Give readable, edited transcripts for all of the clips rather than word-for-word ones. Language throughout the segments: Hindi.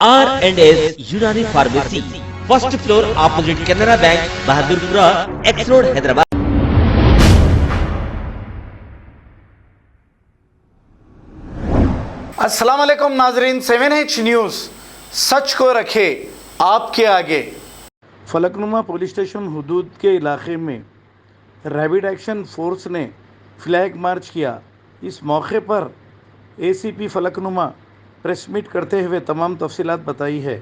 R&S Unani Pharmacy, first floor opposite Canara Bank, Bahadurpura, X Road, Hyderabad. अस्सलाम वालेकुम नाजरीन, 7H न्यूज़ सच को रखे आपके आगे। फलकनुमा पुलिस स्टेशन हुदूद के इलाके में रैपिड एक्शन फोर्स ने फ्लैग मार्च किया। इस मौके पर एसीपी फलकनुमा प्रेस मीट करते हुए तमाम तफसीलात बताई है।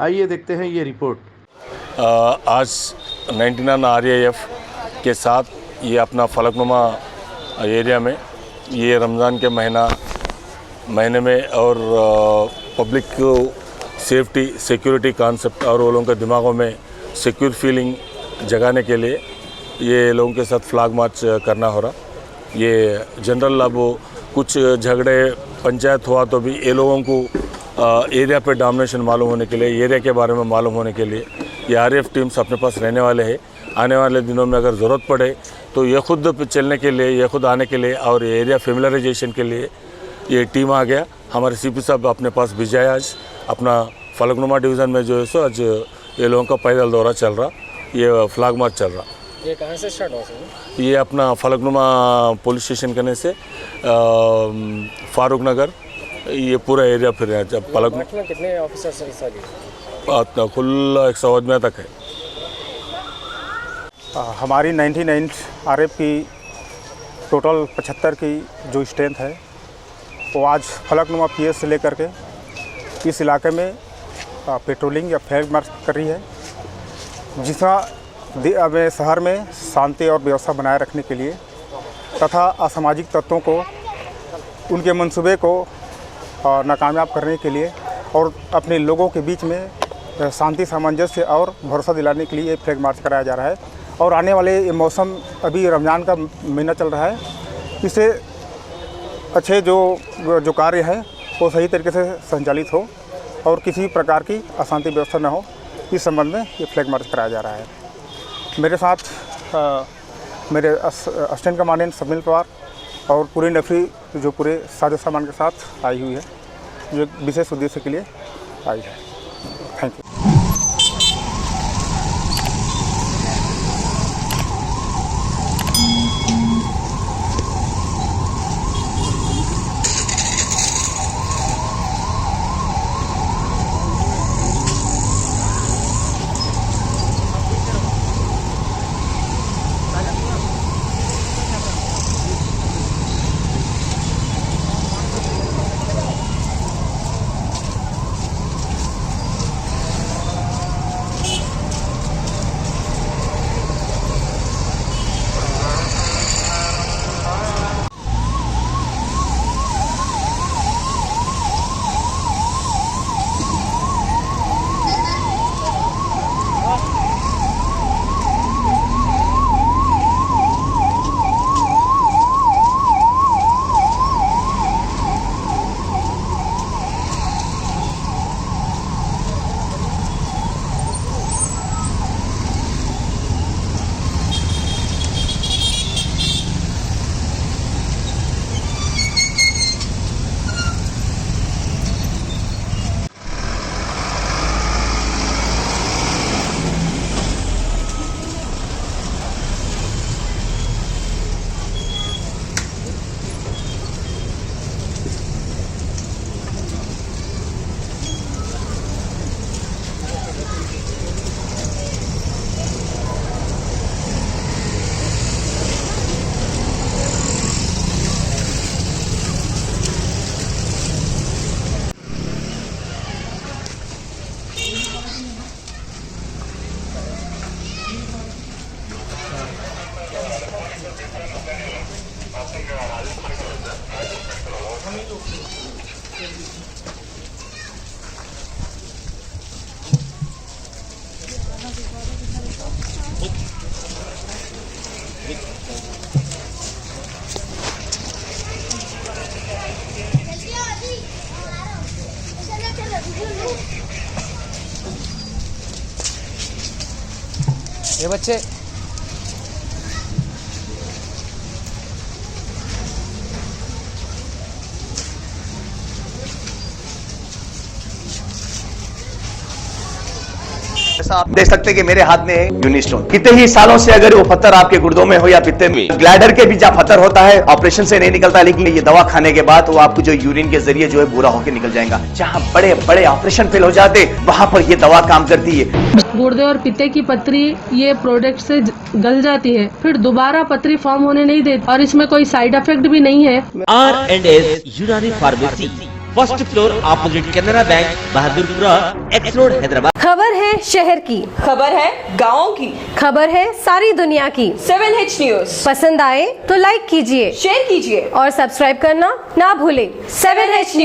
आइए देखते हैं ये रिपोर्ट। आज 99 RAF के साथ ये अपना फलकनुमा एरिया में ये रमज़ान के महीने में और पब्लिक को सेफ्टी सिक्योरिटी कॉन्सेप्ट और वो लोगों के दिमागों में सिक्योर फीलिंग जगाने के लिए ये लोगों के साथ फ्लैग मार्च करना हो रहा। ये जनरल अब कुछ झगड़े पंचायत हुआ तो भी ये लोगों को एरिया पे डोमिनेशन मालूम होने के लिए, एरिया के बारे में मालूम होने के लिए ये RAF टीम्स अपने पास रहने वाले हैं। आने वाले दिनों में अगर ज़रूरत पड़े तो ये खुद चलने के लिए, ये खुद आने के लिए और एरिया फेमिलराइजेशन के लिए ये टीम आ गया। हमारे CP साहब अपने पास भिजाया। आज अपना फलकनुमा डिवीज़न में जो है सो आज ये लोगों का पैदल दौरा चल रहा, ये फ्लैग मार्च चल रहा। ये कहाँ से स्टार्ट हुआ सर? ये अपना फलकनुमा पुलिस स्टेशन करने से फारूक नगर ये पूरा एरिया फिर है। जब फलकनुमा में कितने ऑफिसर्स हिस्सा लिए? कुल 100 आदमी तक है। हमारी 99 RAF की टोटल 75 की जो स्ट्रेंथ है वो आज फलकनुमा PS से लेकर के इस इलाके में पेट्रोलिंग या फ्लैग मार्च कर रही है, जिसमें शहर में शांति और व्यवस्था बनाए रखने के लिए तथा असामाजिक तत्वों को उनके मंसूबे को नाकामयाब करने के लिए और अपने लोगों के बीच में शांति सामंजस्य और भरोसा दिलाने के लिए ये फ्लैग मार्च कराया जा रहा है। और आने वाले ये मौसम अभी रमज़ान का महीना चल रहा है, इससे अच्छे जो कार्य है वो सही तरीके से संचालित हो और किसी प्रकार की अशांति व्यवस्था न हो, इस संबंध में ये फ्लैग मार्च कराया जा रहा है। मेरे साथ मेरे असिस्टेंट कमांडेंट समील पवार और पूरी नफरी जो पूरे साजो सामान के साथ आई हुई है, जो विशेष उद्देश्य के लिए आई है। Thank you. ये बच्चे ऐसा आप देख सकते हैं कि मेरे हाथ में है यूनिस्टोन। कितने ही सालों से अगर वो पत्थर आपके गुर्दों में हो या पित्ते में, ग्लैडर के भी जहाँ पत्थर होता है ऑपरेशन से नहीं निकलता, लेकिन ये दवा खाने के बाद वो आपको जो यूरिन के जरिए जो है बुरा होकर निकल जाएगा। जहाँ बड़े बड़े ऑपरेशन फेल हो जाते वहां पर ये दवा काम करती है। गुर्दे और पित्ते की पथरी ये प्रोडक्ट से गल जाती है, फिर दोबारा पथरी फॉर्म होने नहीं देती और इसमें कोई साइड इफेक्ट भी नहीं है। R&S यूनानी pharmacy, first floor opposite Canara bank, Bahadurpura, x road, Hyderabad. खबर है शहर की, खबर है गाँव की, खबर है सारी दुनिया की। 7H न्यूज पसंद आए तो लाइक कीजिए, शेयर कीजिए और सब्सक्राइब करना ना भूलें। 7H news.